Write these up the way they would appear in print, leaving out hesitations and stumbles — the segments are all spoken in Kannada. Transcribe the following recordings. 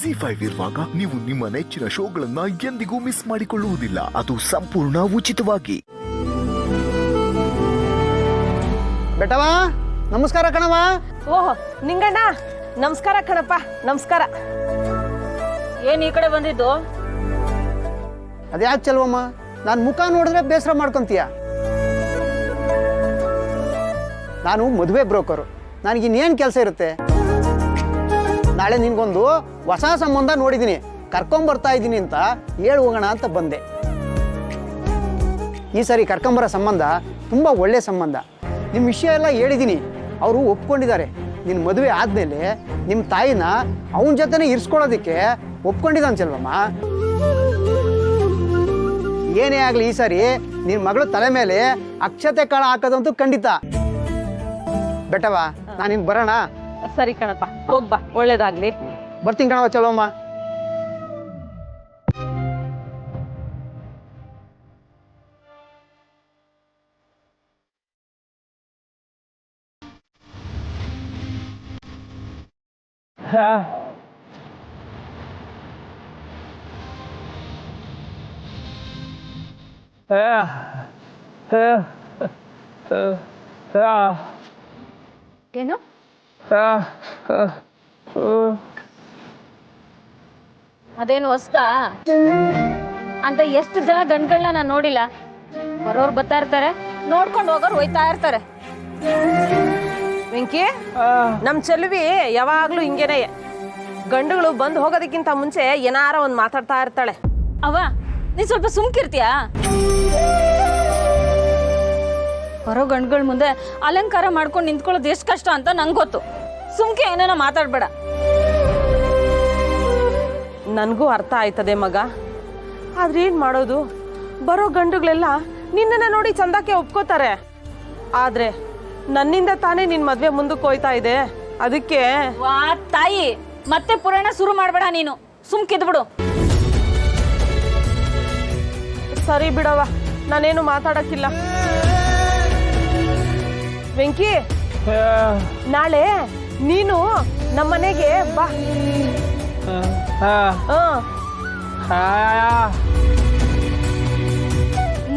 Z5 ಇರುವಾಗ ನೀವು ನಿಮ್ಮ ನೆಚ್ಚಿನ ಶೋಗಳನ್ನ ಎಂದಿಗೂ ಮಿಸ್ ಮಾಡಿಕೊಳ್ಳುವುದಿಲ್ಲ. ಅದು ಸಂಪೂರ್ಣ ಉಚಿತವಾಗಿ. ಬೆಟವಾ ನಮಸ್ಕಾರ ಕಣವ. ಓಹ್ ನಿಂಗಣ್ಣ ನಮಸ್ಕಾರ ಕಣಪ್ಪ. ನಮಸ್ಕಾರ. ಏನ್ ಈ ಕಡೆ ಬಂದಿದ್ದು? ಅದ್ಯಾಕೆ ಚೆಲ್ವಮ್ಮ, ನಾನು ಮುಖ ನೋಡಿದ್ರೆ ಬೇಸರ ಮಾಡ್ಕೊಂತೀಯ? ನಾನು ಮದುವೆ ಬ್ರೋಕರು, ನನಗಿನ್ನೇನು ಕೆಲಸ ಇರುತ್ತೆ? ನಾಳೆ ನಿನ್ಗೊಂದು ಹೊಸ ಸಂಬಂಧ ನೋಡಿದ್ದೀನಿ, ಕರ್ಕೊಂಬರ್ತಾ ಇದ್ದೀನಿ ಅಂತ ಹೇಳಿ ಹೋಗೋಣ ಅಂತ ಬಂದೆ. ಈ ಸರಿ ಕರ್ಕೊಂಬರೋ ಸಂಬಂಧ ತುಂಬ ಒಳ್ಳೆ ಸಂಬಂಧ. ನಿಮ್ಮ ವಿಷಯ ಎಲ್ಲ ಹೇಳಿದ್ದೀನಿ, ಅವರು ಒಪ್ಕೊಂಡಿದ್ದಾರೆ. ನಿನ್ನ ಮದುವೆ ಆದಮೇಲೆ ನಿಮ್ಮ ತಾಯಿನ ಅವನ ಜೊತೆನೇ ಇರಿಸ್ಕೊಳ್ಳೋದಕ್ಕೆ ಒಪ್ಕೊಂಡಿದ್ದಾನೆ ಚೆಲ್ವಮ್ಮ. ಏನೇ ಆಗಲಿ ಈ ಸರಿ ನಿನ್ನ ಮಗಳು ತಲೆ ಮೇಲೆ ಅಕ್ಷತೆ ಕಾಳು ಹಾಕೋದಂತೂ ಖಂಡಿತ. ಬೆಟವಾ ನಾನಿನ್ ಬರೋಣ? ಸರಿ ಕಣಪ್ಪ, ಹೋಗ್ಬಾ, ಒಳ್ಳೇದಾಗ್ಲಿ. ಬರ್ತೀನಿ ಕಣವ ಚಲೋಮ್ಮ. ಏನು? ಅದೇನು ಹೊಸ್ತಾ ಅಂತ ಎಷ್ಟು ಜನ ಗಂಡ್ಗಳನ್ನ ನಾನು ನೋಡಿಲ್ಲ. ಬರೋರು ಬರ್ತಾ ಇರ್ತಾರೆ, ನೋಡ್ಕೊಂಡು ಹೋಗೋರು ಹೋಯ್ತಾ ಇರ್ತಾರೆ. ವೆಂಕಿ, ನಮ್ ಚೆಲುವಿ ಯಾವಾಗ್ಲೂ ಹಿಂಗೇನೆ. ಗಂಡುಗಳು ಬಂದು ಹೋಗೋದಕ್ಕಿಂತ ಮುಂಚೆ ಏನಾರ ಒಂದ್ ಮಾತಾಡ್ತಾ ಇರ್ತಾಳೆ. ಅವ ನೀನ್ ಸ್ವಲ್ಪ ಸುಮ್ಕಿರ್ತೀಯಾ? ಬರೋ ಗಂಡ್ಗಳ ಮುಂದೆ ಅಲಂಕಾರ ಮಾಡ್ಕೊಂಡು ನಿಂತ್ಕೊಳ್ಳೋದು ಎಷ್ಟು ಕಷ್ಟ ಅಂತ ನಂಗೆ ಗೊತ್ತು. ಸುಮ್ಕೆ ಏನೇನೋ ಮಾತಾಡ್ಬೇಡ. ನನಗೂ ಅರ್ಥ ಆಯ್ತದೆ ಮಗ, ಆದ್ರೆ ಏನ್ ಮಾಡೋದು? ಬರೋ ಗಂಡುಗಳೆಲ್ಲ ನಿನ್ನನ್ನ ನೋಡಿ ಚಂದಕ್ಕೆ ಒಪ್ಕೋತಾರೆ. ಆದ್ರೆ ನನ್ನಿಂದ ತಾನೇ ನಿನ್ ಮದ್ವೆ ಮುಂದಕ್ಕೆ ಹೋಯ್ತಾ ಇದೆ. ಅದಕ್ಕೆ ವಾ ತಾಯಿ, ಮತ್ತೆ ಪುರಾಣ ಶುರು ಮಾಡ್ಬೇಡ ನೀನು. ಸುಮ್ಕಿದ್ಬಿಡು. ಸರಿ ಬಿಡವ, ನಾನೇನು ಮಾತಾಡಕ್ಕಿಲ್ಲ. ವೆಂಕಿ, ನಾಳೆ ನೀನು ನಮ್ಮನೆಗೆ ಬಾ.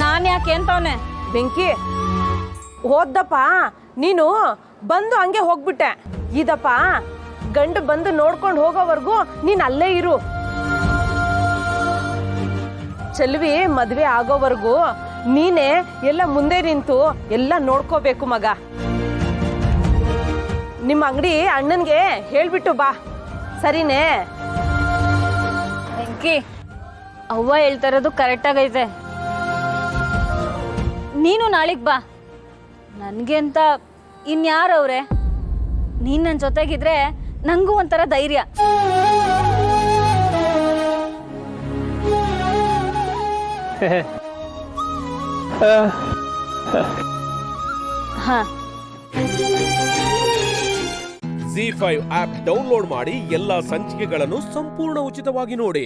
ನಾನ್ ಯಾಕೆ ಅಂತವನೆ? ಬೆಂಕಿ, ಹೋದ್ದಪ್ಪ ನೀನು ಬಂದು ಹಂಗೆ ಹೋಗ್ಬಿಟ್ಟೆ. ಇದಪ್ಪ ಗಂಡು ಬಂದು ನೋಡ್ಕೊಂಡು ಹೋಗೋವರೆಗೂ ನೀನ್ ಅಲ್ಲೇ ಇರು. ಚೆಲ್ವಿ ಮದ್ವೆ ಆಗೋವರೆಗೂ ನೀನೇ ಎಲ್ಲ ಮುಂದೆ ನಿಂತು ಎಲ್ಲ ನೋಡ್ಕೋಬೇಕು ಮಗ. ನಿಮ್ಮ ಅಂಗಡಿ ಅಣ್ಣನ್ಗೆ ಹೇಳ್ಬಿಟ್ಟು ಬಾ, ಸರಿನೇ? ಬೆಂಕಿ, ಅವ್ವ ಹೇಳ್ತಾ ಇರೋದು ಕರೆಕ್ಟ್ ಆಗೈತೆ. ನೀನು ನಾಳೆಗ್ ಬಾ. ನನ್ಗೆ ಅಂತ ಇನ್ಯಾರವ್ರೆ? ನೀನ್ ನನ್ನ ಜೊತೆಗಿದ್ರೆ ನಂಗೂ ಒಂಥರ ಧೈರ್ಯ. ಹಾ, Z5 ಆಪ್ ಡೌನ್ಲೋಡ್ ಮಾಡಿ ಎಲ್ಲಾ ಸಂಚಿಕೆಗಳನ್ನು ಸಂಪೂರ್ಣ ಉಚಿತವಾಗಿ ನೋಡಿ.